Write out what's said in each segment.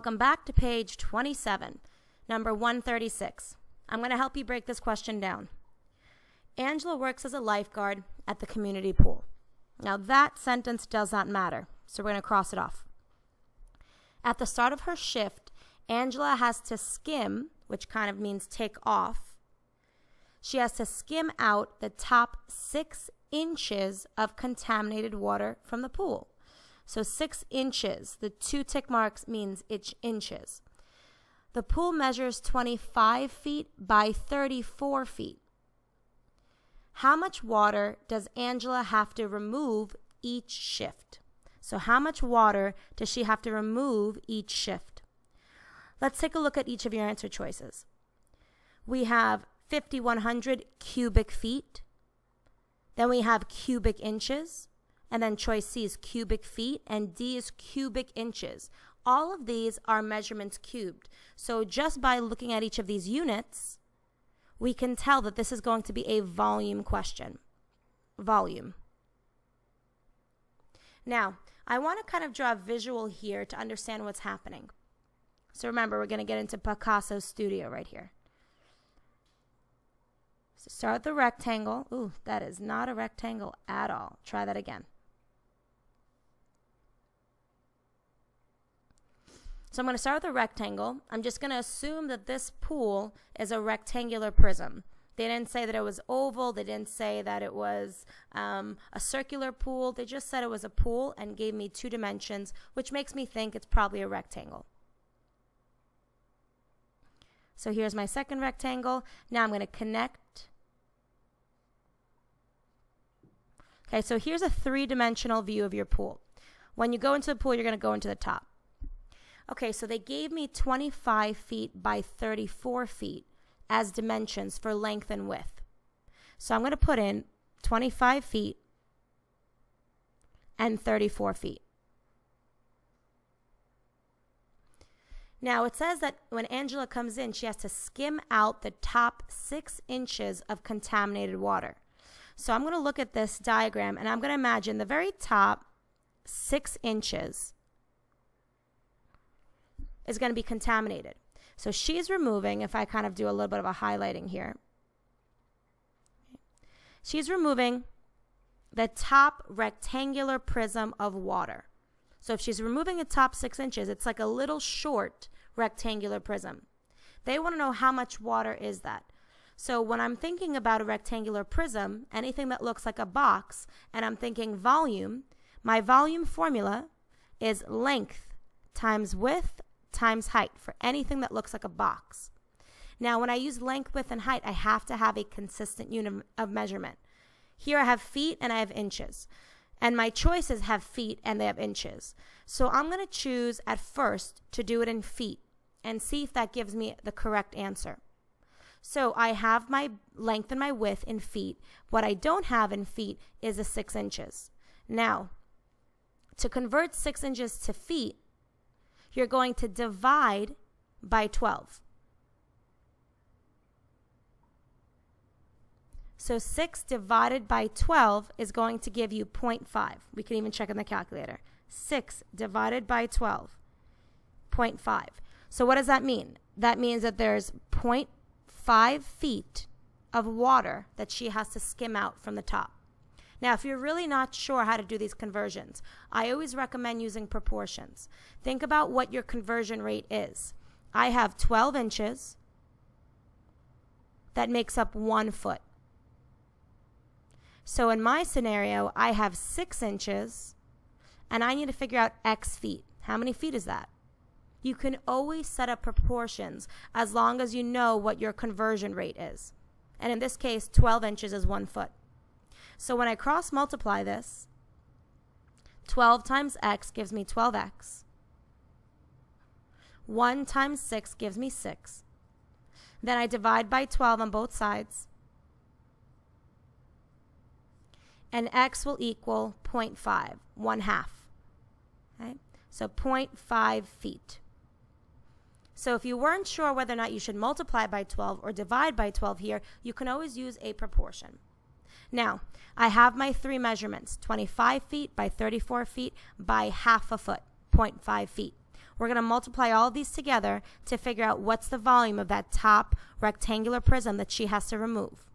Welcome back to page 27, number 136. I'm going to help you break this question down. Angela works as a lifeguard at the community pool. Now that sentence does not matter, so we're going to cross it off. At the start of her shift, Angela has to skim, which kind of means take off. She has to skim out the top 6 inches of contaminated water from the pool. So 6 inches, the 2 tick marks means inches. The pool measures 25 feet by 34 feet. How much water does Angela have to remove each shift? So how much water does she have to remove each shift? Let's take a look at each of your answer choices. We have 5,100 cubic feet. Then we have cubic inches. And then choice C is cubic feet, and D is cubic inches. All of these are measurements cubed. So just by looking at each of these units, we can tell that this is going to be a volume question. Volume. Now, I want to kind of draw a visual here to understand what's happening. So remember, we're going to get into Picasso's studio right here. So start with the rectangle. Ooh, that is not a rectangle at all. Try that again. So I'm going to start with a rectangle. I'm just going to assume that this pool is a rectangular prism. They didn't say that it was oval. They didn't say that it was a circular pool. They just said it was a pool and gave me 2 dimensions, which makes me think it's probably a rectangle. So here's my second rectangle. Now I'm going to connect. Okay, so here's a 3-dimensional view of your pool. When you go into the pool, you're going to go into the top. Okay, so they gave me 25 feet by 34 feet as dimensions for length and width. So I'm going to put in 25 feet and 34 feet. Now it says that when Angela comes in, she has to skim out the top 6 inches of contaminated water. So I'm going to look at this diagram and I'm going to imagine the very top 6 inches is going to be contaminated. So she's removing, if I kind of do a little bit of a highlighting here, she's removing the top rectangular prism of water. So if she's removing the top 6 inches, it's like a little short rectangular prism. They want to know how much water is that. So when I'm thinking about a rectangular prism, anything that looks like a box, and I'm thinking volume, my volume formula is length times width times height for anything that looks like a box. Now, when I use length, width, and height, I have to have a consistent unit of measurement. Here I have feet and I have inches. And my choices have feet and they have inches. So I'm going to choose at first to do it in feet and see if that gives me the correct answer. So I have my length and my width in feet. What I don't have in feet is a 6 inches. Now, to convert 6 inches to feet, you're going to divide by 12. So 6 divided by 12 is going to give you 0.5. We can even check in the calculator. 6 divided by 12, 0.5. So what does that mean? That means that there's 0.5 feet of water that she has to skim out from the top. Now, if you're really not sure how to do these conversions, I always recommend using proportions. Think about what your conversion rate is. I have 12 inches. That makes up 1 foot. So in my scenario, I have 6 inches, and I need to figure out X feet. How many feet is that? You can always set up proportions as long as you know what your conversion rate is. And in this case, 12 inches is 1 foot. So when I cross multiply this, 12 times x gives me 12x. 1 times 6 gives me 6. Then I divide by 12 on both sides. And x will equal 0.5, 1/2. Okay? So 0.5 feet. So if you weren't sure whether or not you should multiply by 12 or divide by 12 here, you can always use a proportion. Now, I have my 3 measurements, 25 feet by 34 feet by 1/2 foot, 0.5 feet. We're going to multiply all of these together to figure out what's the volume of that top rectangular prism that she has to remove.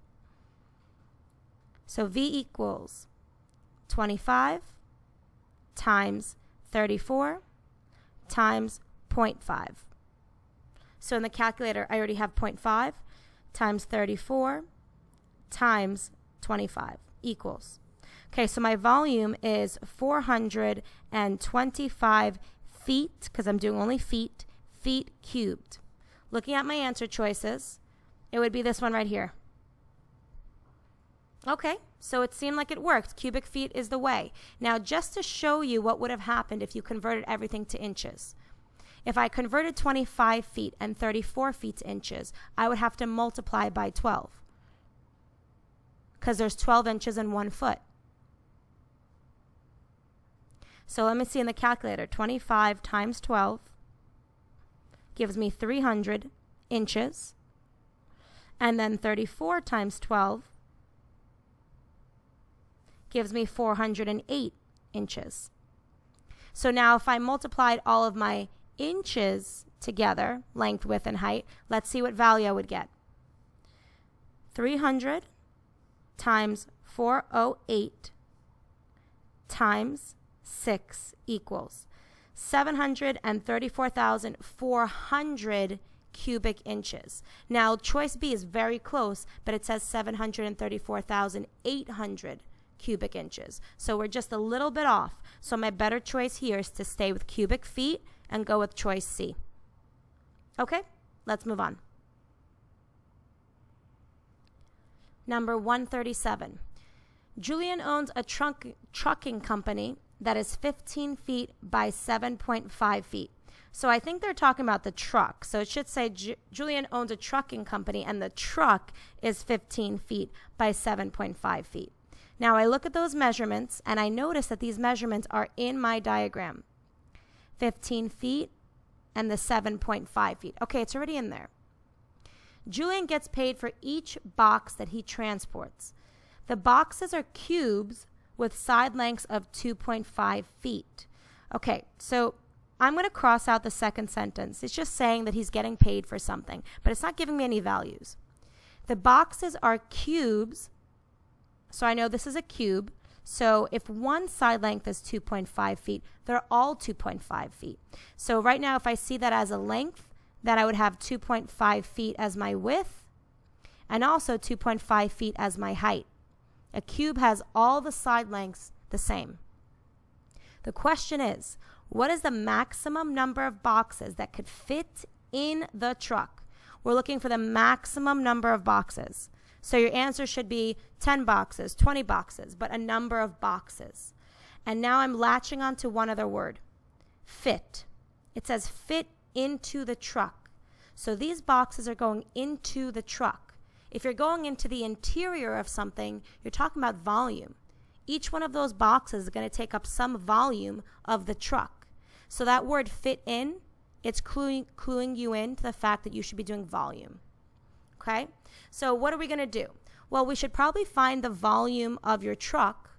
So V equals 25 times 34 times 0.5. So in the calculator, I already have 0.5 times 34 times 25 equals. Okay, so my volume is 425 feet, because I'm doing only feet cubed. Looking at my answer choices, it would be this one right here. Okay, so it seemed like it worked. Cubic feet is the way. Now, just to show you what would have happened if you converted everything to inches. If I converted 25 feet and 34 feet to inches, I would have to multiply by 12, because there's 12 inches in 1 foot. So let me see in the calculator. 25 times 12 gives me 300 inches. And then 34 times 12 gives me 408 inches. So now if I multiplied all of my inches together, length, width, and height, let's see what value I would get. 300 times 408 times 6 equals 734,400 cubic inches. Now, choice B is very close, but it says 734,800 cubic inches. So we're just a little bit off. So my better choice here is to stay with cubic feet and go with choice C. Okay, let's move on. Number 137. Julian owns a trucking company that is 15 feet by 7.5 feet. So I think they're talking about the truck. So it should say Julian owns a trucking company and the truck is 15 feet by 7.5 feet. Now I look at those measurements and I notice that these measurements are in my diagram. 15 feet and the 7.5 feet. Okay, it's already in there. Julian gets paid for each box that he transports. The boxes are cubes with side lengths of 2.5 feet. Okay, so I'm going to cross out the second sentence. It's just saying that he's getting paid for something, but it's not giving me any values. The boxes are cubes, so I know this is a cube. So if one side length is 2.5 feet, they're all 2.5 feet. So right now, if I see that as a length, then I would have 2.5 feet as my width and also 2.5 feet as my height. A cube has all the side lengths the same. The question is, what is the maximum number of boxes that could fit in the truck? We're looking for the maximum number of boxes. So your answer should be 10 boxes, 20 boxes, but a number of boxes. And now I'm latching onto one other word, fit. It says fit into the truck. So these boxes are going into the truck. If you're going into the interior of something, you're talking about volume. Each one of those boxes is going to take up some volume of the truck. So that word fit in, it's cluing you in to the fact that you should be doing volume. Okay? So what are we going to do? Well, we should probably find the volume of your truck,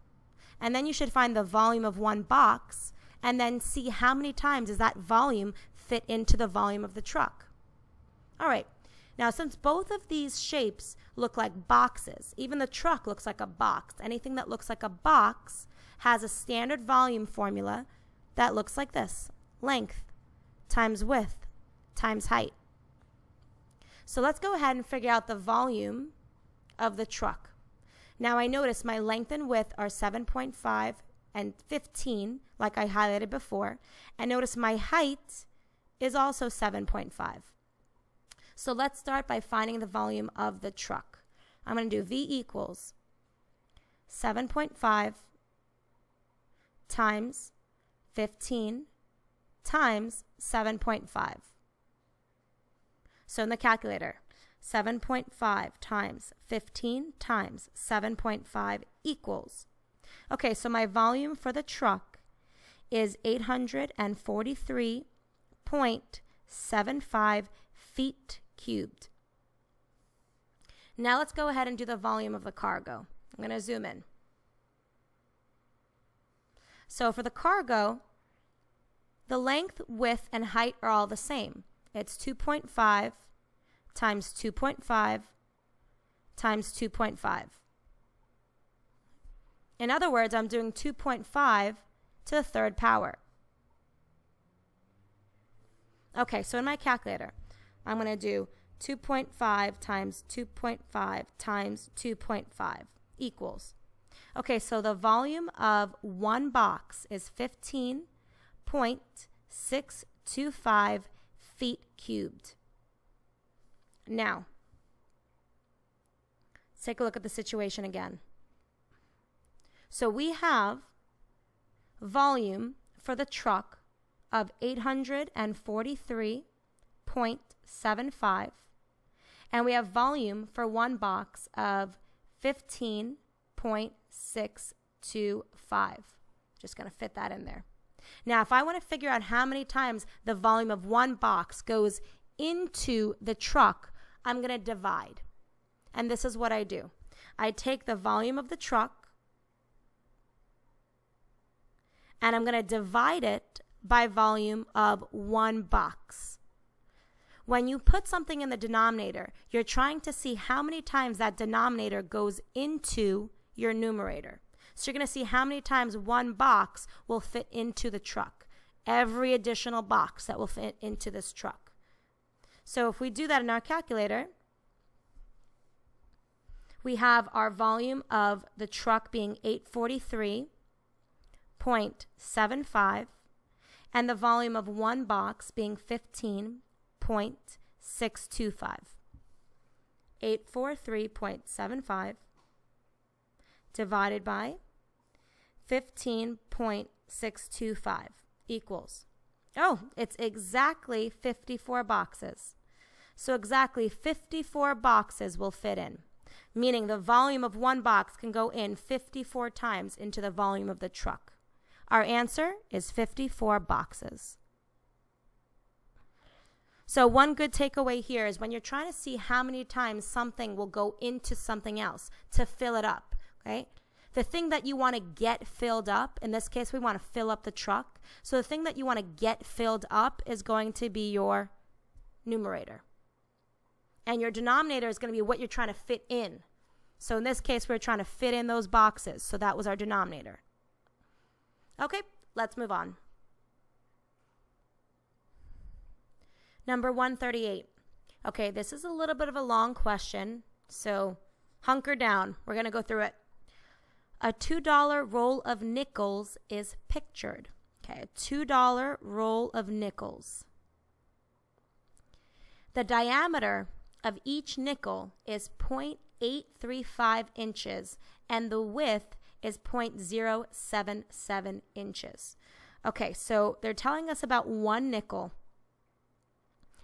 and then you should find the volume of one box, and then see how many times does that volume fit into the volume of the truck. All right. Now, since both of these shapes look like boxes, even the truck looks like a box. Anything that looks like a box has a standard volume formula that looks like this: length times width times height. So let's go ahead and figure out the volume of the truck. Now I notice my length and width are 7.5 and 15, like I highlighted before. And notice my height is also 7.5. So let's start by finding the volume of the truck. I'm going to do V equals 7.5 times 15 times 7.5. So in the calculator, 7.5 times 15 times 7.5 equals. Okay, so my volume for the truck is 843.75 feet cubed. Now let's go ahead and do the volume of the cargo. I'm going to zoom in. So for the cargo, the length, width, and height are all the same. It's 2.5 times 2.5 times 2.5. In other words, I'm doing 2.5 to the third power. Okay, so in my calculator, I'm going to do 2.5 times 2.5 times 2.5 equals. Okay, so the volume of one box is 15.625 feet cubed. Now, let's take a look at the situation again. So we have volume for the truck of 843.75, and we have volume for one box of 15.625. Just going to fit that in there. Now, if I want to figure out how many times the volume of one box goes into the truck, I'm going to divide. And this is what I do. I take the volume of the truck, and I'm going to divide it by volume of one box. When you put something in the denominator, you're trying to see how many times that denominator goes into your numerator. So you're going to see how many times one box will fit into the truck. Every additional box that will fit into this truck. So if we do that in our calculator, we have our volume of the truck being 843.75 and the volume of one box being 15.625. 843.75 divided by 15.625 equals, oh, it's exactly 54 boxes. So exactly 54 boxes will fit in, meaning the volume of one box can go in 54 times into the volume of the truck. Our answer is 54 boxes. So one good takeaway here is when you're trying to see how many times something will go into something else to fill it up, okay? The thing that you want to get filled up, in this case, we want to fill up the truck. So the thing that you want to get filled up is going to be your numerator. And your denominator is going to be what you're trying to fit in. So in this case, we're trying to fit in those boxes. So that was our denominator. Okay, let's move on. Number 138. Okay, this is a little bit of a long question, so hunker down. We're going to go through it. A $2 roll of nickels is pictured. Okay, a $2 roll of nickels. The diameter of each nickel is 0.835 inches, and the width is 0.077 inches. Okay, so they're telling us about one nickel,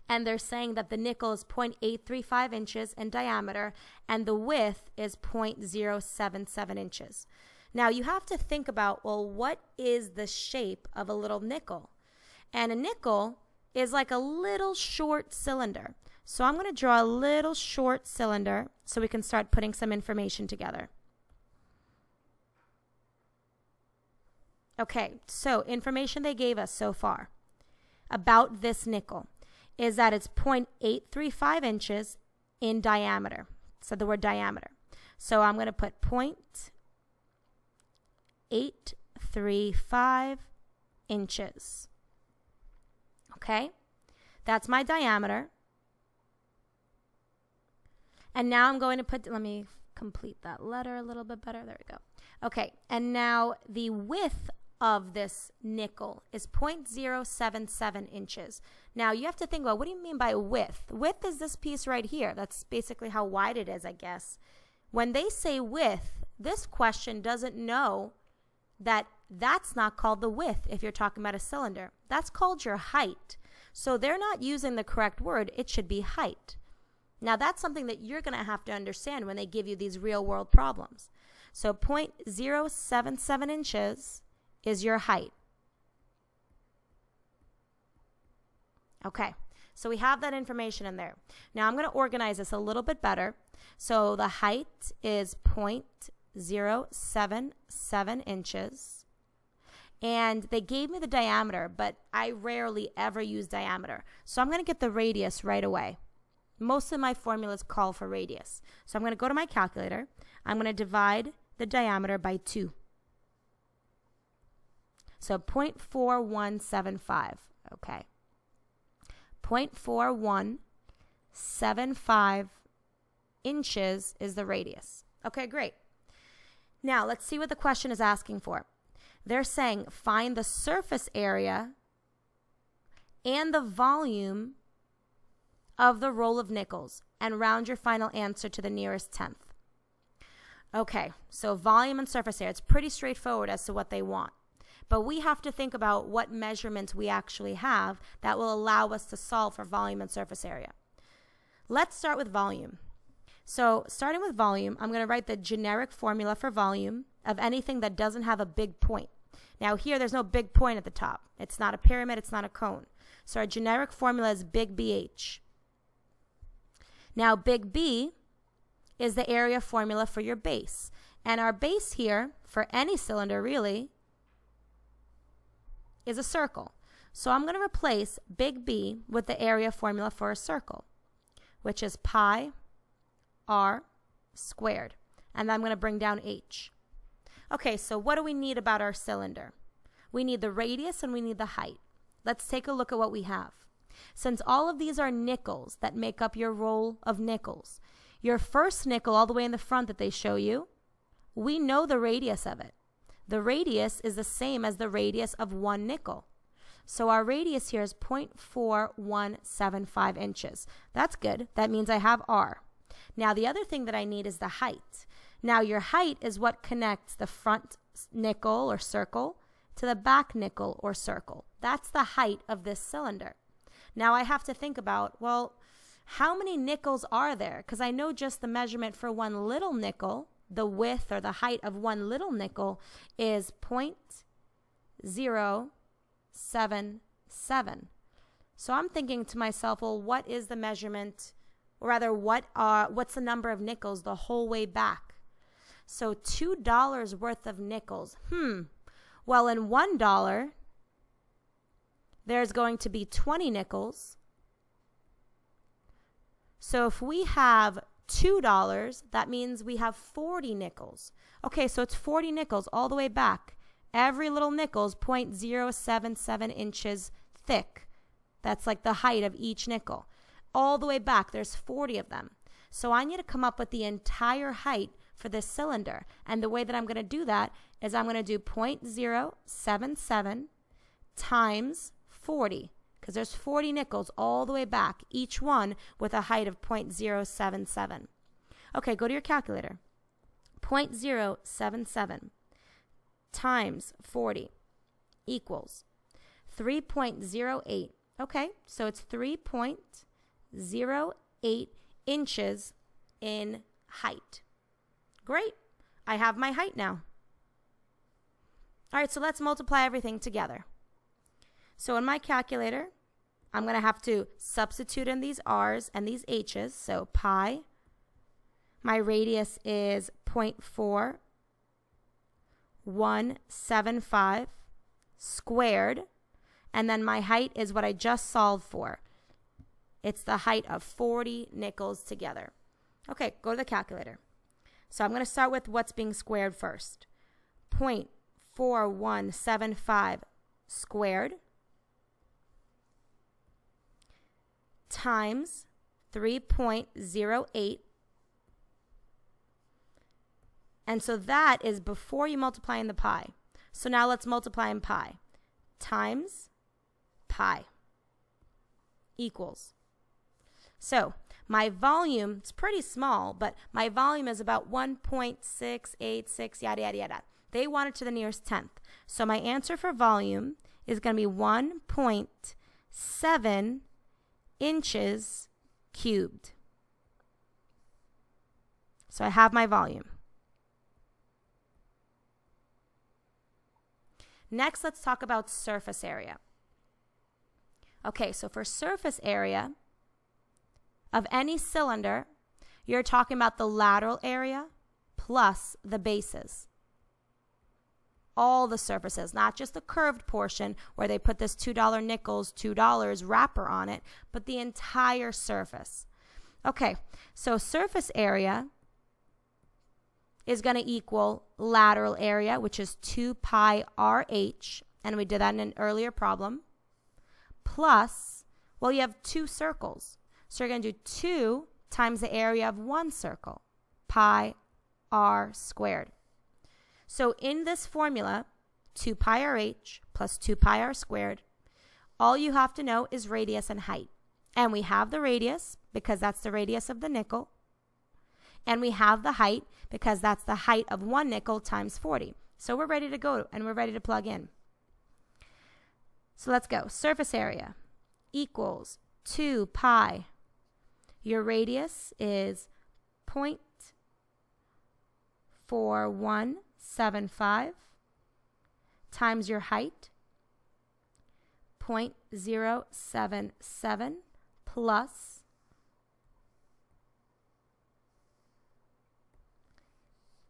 and they're saying that the nickel is 0.835 inches in diameter, and the width is 0.077 inches. Now, you have to think about, well, what is the shape of a little nickel? And a nickel is like a little short cylinder. So I'm going to draw a little short cylinder so we can start putting some information together. Okay, so information they gave us so far about this nickel is that it's 0.835 inches in diameter. So the word diameter. So I'm going to put 0.835 inches. Okay, that's my diameter. And now I'm going to put, let me complete that letter a little bit better. There we go. Okay, and now the width of this nickel is 0.077 inches. Now you have to think about, what do you mean by width? Width is this piece right here. That's basically how wide it is, I guess. When they say width, this question doesn't know that that's not called the width if you're talking about a cylinder. That's called your height. So they're not using the correct word. It should be height. Now that's something that you're going to have to understand when they give you these real world problems. So 0.077 inches is your height. Okay, so we have that information in there. Now I'm going to organize this a little bit better. So the height is 0.077 inches, And they gave me the diameter, but I rarely ever use diameter. So I'm going to get the radius right away. Most of my formulas call for radius. So I'm going to go to my calculator. I'm going to divide the diameter by 2. So 0.4175. Okay. 0.4175 inches is the radius. Okay, great. Now let's see what the question is asking for. They're saying find the surface area and the volume of the roll of nickels and round your final answer to the nearest tenth. Okay, so volume and surface area. It's pretty straightforward as to what they want. But we have to think about what measurements we actually have that will allow us to solve for volume and surface area. Let's start with volume. So starting with volume, I'm going to write the generic formula for volume of anything that doesn't have a big point. Now here, there's no big point at the top. It's not a pyramid. It's not a cone. So our generic formula is big BH. Now big B is the area formula for your base. And our base here, for any cylinder really, is a circle. So I'm going to replace big B with the area formula for a circle, which is pi r squared. And then I'm going to bring down h. Okay, so what do we need about our cylinder? We need the radius and we need the height. Let's take a look at what we have. Since all of these are nickels that make up your roll of nickels, your first nickel all the way in the front that they show you, we know the radius of it. The radius is the same as the radius of one nickel. So our radius here is 0.4175 inches. That's good. That means I have R. Now the other thing that I need is the height. Now your height is what connects the front nickel or circle to the back nickel or circle. That's the height of this cylinder. Now I have to think about, well, how many nickels are there? Because I know just the measurement for one little nickel, the width or the height of one little nickel is 0.077. So I'm thinking to myself, well, what is the measurement, or rather, what's the number of nickels the whole way back? So $2 worth of nickels. Well, in $1, there's going to be 20 nickels. So if we have $2, that means we have 40 nickels. Okay, so it's 40 nickels all the way back. Every little nickel is 0.077 inches thick. That's like the height of each nickel. All the way back, there's 40 of them. So I need to come up with the entire height for this cylinder. And the way that I'm going to do that is I'm going to do 0.077 times 40, because there's 40 nickels all the way back, each one with a height of 0.077. Okay, go to your calculator. 0.077 times 40 equals 3.08. Okay, so it's 3.08 inches in height. Great. I have my height now. All right, so let's multiply everything together. So in my calculator, I'm going to have to substitute in these r's and these h's. So pi, my radius is 0.4175 squared. And then my height is what I just solved for. It's the height of 40 nickels together. Okay, go to the calculator. So I'm going to start with what's being squared first. 0.4175 squared times 3.08. And so that is before you multiply in the pi. So now let's multiply in pi. Times pi equals. So my volume, it's pretty small, but my volume is about 1.686, yada, yada, yada. They want it to the nearest tenth. So my answer for volume is going to be 1.7 inches cubed. So I have my volume. Next, let's talk about surface area. Okay, so for surface area of any cylinder, you're talking about the lateral area plus the bases. all the surfaces, not just the curved portion where they put this $2 nickels, $2 wrapper on it, but the entire surface. Okay, so surface area is going to equal lateral area, which is 2 pi RH, and we did that in an earlier problem, plus, well, you have two circles. So you're going to do 2 times the area of one circle, pi r squared. So in this formula, 2 pi RH plus 2 pi r squared, all you have to know is radius and height. And we have the radius because that's the radius of the nickel. And we have the height because that's the height of one nickel times 40. So we're ready to go and we're ready to plug in. So let's go. Surface area equals 2 pi. Your radius is 0.4175 times your height, 0.077 plus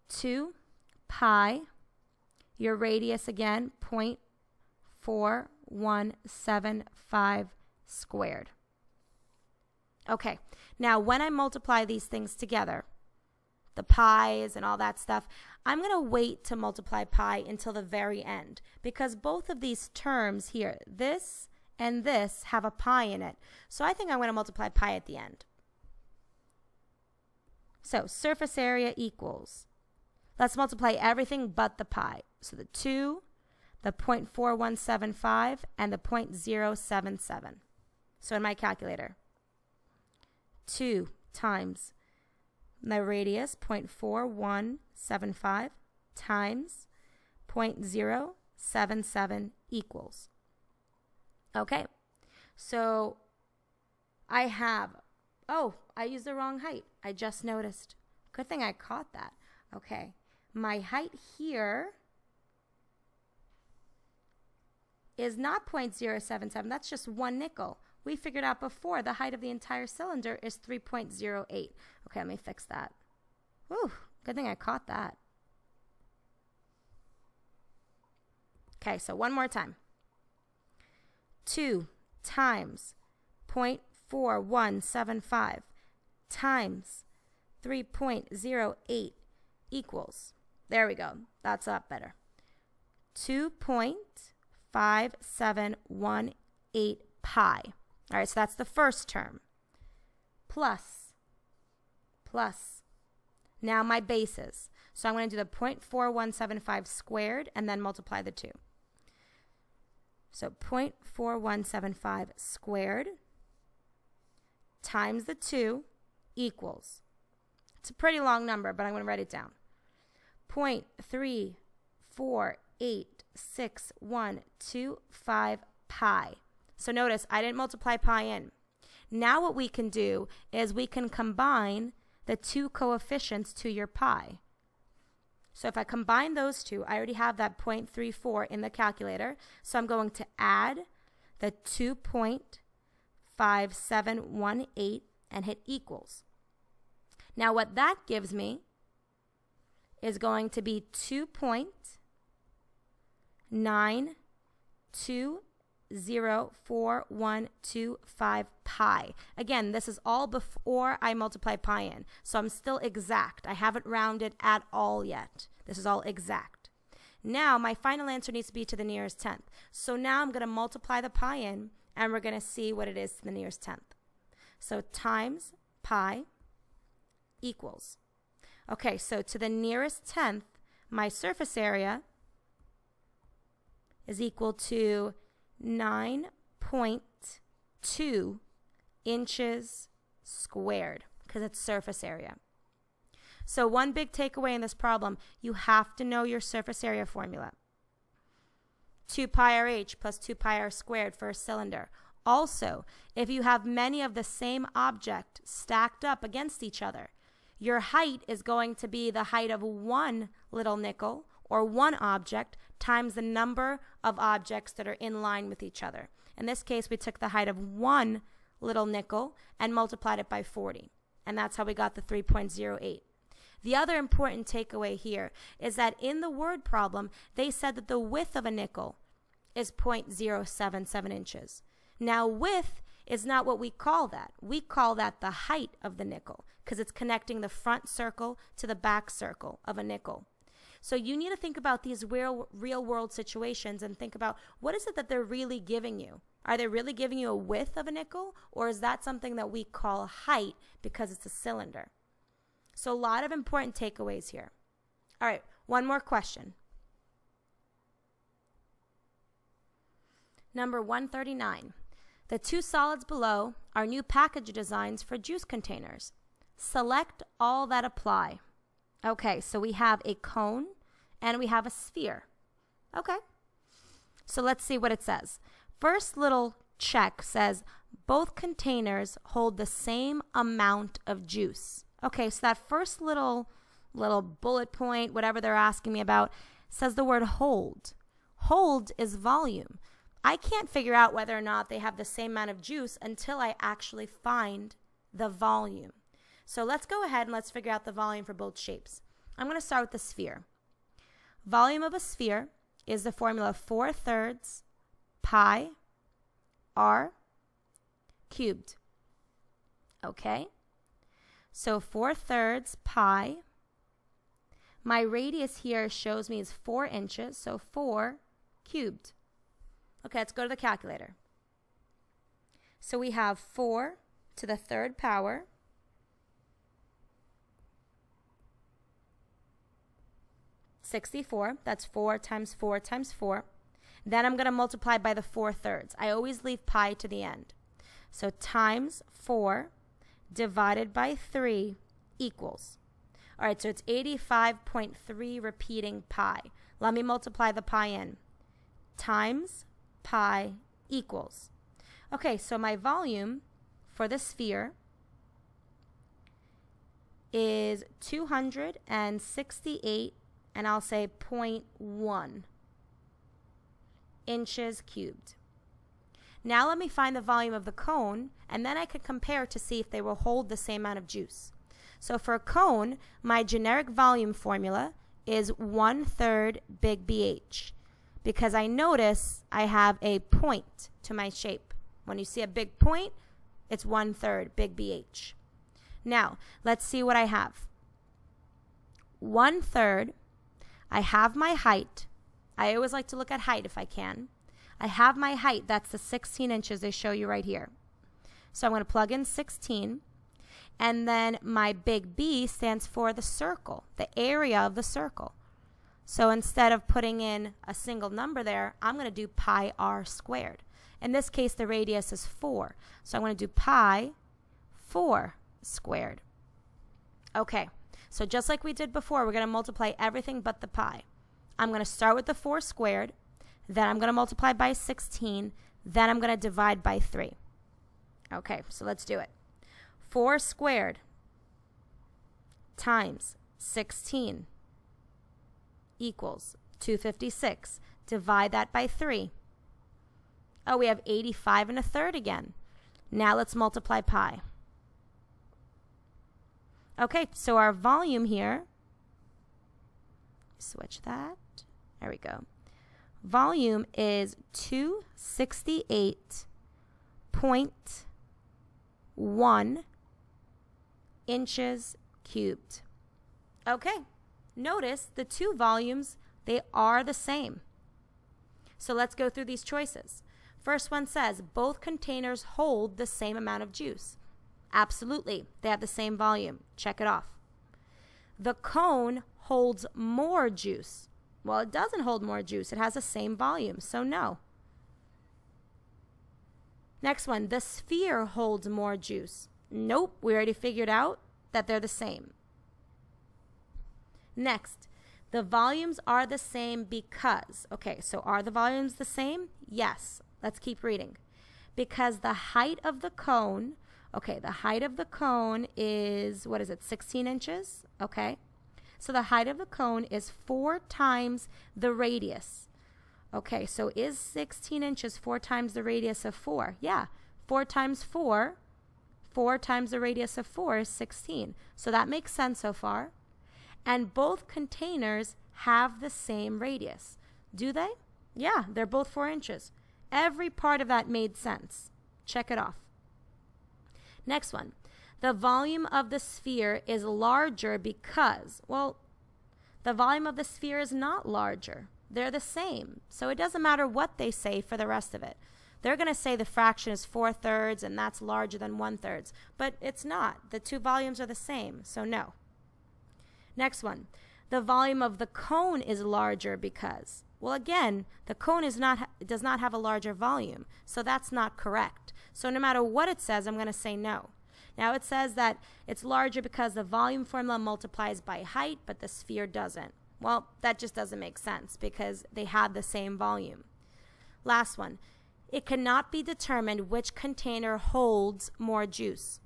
2 pi, your radius again, 0.4175 squared. Okay, now when I multiply these things together, the pi's and all that stuff, I'm going to wait to multiply pi until the very end because both of these terms here, this and this, have a pi in it. So I think I'm going to multiply pi at the end. So surface area equals, let's multiply everything but the pi. So the 2, the 0.4175, and the 0.077. So in my calculator, 2 times the radius, 0.4175, times 0.077 equals. Okay, so I have, oh, I used the wrong height. I just noticed. Good thing I caught that. Okay, my height here is not 0.077. That's just one nickel. We figured out before the height of the entire cylinder is 3.08. Okay, let me fix that. Whew, good thing I caught that. Okay, so one more time. 2 times 0.4175 times 3.08 equals, there we go, that's a lot better, 2.5718 pi. All right, so that's the first term. Plus. Now my bases. So I'm going to do the 0.4175 squared and then multiply the 2. So 0.4175 squared times the 2 equals, it's a pretty long number, but I'm going to write it down, 0.348612 pi. So notice I didn't multiply pi in. Now what we can do is we can combine the two coefficients to your pi. So if I combine those two, I already have that 0.34 in the calculator. So I'm going to add the 2.5718 and hit equals. Now what that gives me is going to be 2.9204125 pi. Again, this is all before I multiply pi in, so I'm still exact. I haven't rounded at all yet. This is all exact. Now my final answer needs to be to the nearest tenth. So now I'm going to multiply the pi in, and we're going to see what it is to the nearest tenth. So times pi equals. Okay, so to the nearest tenth, my surface area is equal to 9.2 inches squared because it's surface area. So one big takeaway in this problem, you have to know your surface area formula. 2 pi RH plus 2 pi r squared for a cylinder. Also, if you have many of the same object stacked up against each other, your height is going to be the height of one little nickel or one object times the number of objects that are in line with each other. In this case, we took the height of one little nickel and multiplied it by 40. And that's how we got the 3.08. The other important takeaway here is that in the word problem, they said that the width of a nickel is 0.077 inches. Now, width is not what we call that. We call that the height of the nickel because it's connecting the front circle to the back circle of a nickel. So you need to think about these real world situations and think about what is it that they're really giving you? Are they really giving you a width of a nickel, or is that something that we call height because it's a cylinder? So a lot of important takeaways here. All right, one more question. Number 139. The two solids below are new package designs for juice containers. Select all that apply. Okay, so we have a cone and we have a sphere. Okay, so let's see what it says. First little check says both containers hold the same amount of juice. Okay, so that first little bullet point, whatever they're asking me about, says the word hold. Hold is volume. I can't figure out whether or not they have the same amount of juice until I actually find the volume. So let's go ahead and let's figure out the volume for both shapes. I'm going to start with the sphere. Volume of a sphere is the formula 4/3 pi r cubed. Okay? So 4/3 pi. My radius here shows me is 4 inches, so 4 cubed. Okay, let's go to the calculator. So we have 4 to the 3rd power. (64). That's 4 times 4 times 4. Then I'm going to multiply by the 4/3. I always leave pi to the end. So times 4 divided by 3 equals. All right, so it's 85.3 repeating pi. Let me multiply the pi in. Times pi equals. Okay, so my volume for the sphere is 268, and I'll say 0.1 inches cubed. Now let me find the volume of the cone, and then I could compare to see if they will hold the same amount of juice. So for a cone, my generic volume formula is 1/3 big BH, because I notice I have a point to my shape. When you see a big point, it's 1/3 big BH. Now, let's see what I have. 1/3, I have my height. I always like to look at height if I can. I have my height. That's the 16 inches they show you right here. So I'm going to plug in 16. And then my big B stands for the circle, the area of the circle. So instead of putting in a single number there, I'm going to do pi r squared. In this case, the radius is 4. So I'm going to do pi 4 squared. Okay, so just like we did before, we're going to multiply everything but the pi. I'm going to start with the 4 squared, then I'm going to multiply by 16, then I'm going to divide by 3. Okay, so let's do it. 4 squared times 16 equals 256. Divide that by 3. Oh, we have 85 1/3 again. Now let's multiply pi. Okay, so our volume here, switch that. There we go. Volume is 268.1 inches cubed. Okay, notice the two volumes, they are the same. So let's go through these choices. First one says both containers hold the same amount of juice. Absolutely, they have the same volume. Check it off. The cone holds more juice. Well, it doesn't hold more juice. It has the same volume, so no. Next one, the sphere holds more juice. Nope, we already figured out that they're the same. Next, the volumes are the same because, okay, so are the volumes the same? Yes. Let's keep reading. Because the height of the cone, okay, the height of the cone is, 16 inches? Okay. So the height of the cone is 4 times the radius. Okay, so is 16 inches 4 times the radius of 4? Yeah, 4 times 4 times the radius of 4 is 16. So that makes sense so far. And both containers have the same radius. Do they? Yeah, they're both 4 inches. Every part of that made sense. Check it off. Next one. The volume of the sphere is larger because, well, the volume of the sphere is not larger. They're the same. So it doesn't matter what they say for the rest of it. They're going to say the fraction is 4/3 and that's larger than 1/3. But it's not. The two volumes are the same. So no. Next one. The volume of the cone is larger because, well, again, the cone does not have a larger volume. So that's not correct. So no matter what it says, I'm going to say no. Now it says that it's larger because the volume formula multiplies by height, but the sphere doesn't. Well, that just doesn't make sense because they have the same volume. Last one. It cannot be determined which container holds more juice.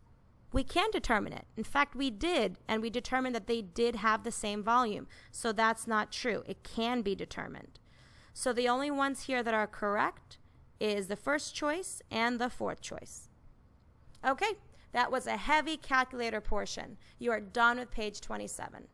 We can determine it. In fact, we did, and we determined that they did have the same volume. So that's not true. It can be determined. So the only ones here that are correct is the first choice and the fourth choice. Okay, that was a heavy calculator portion. You are done with page 27.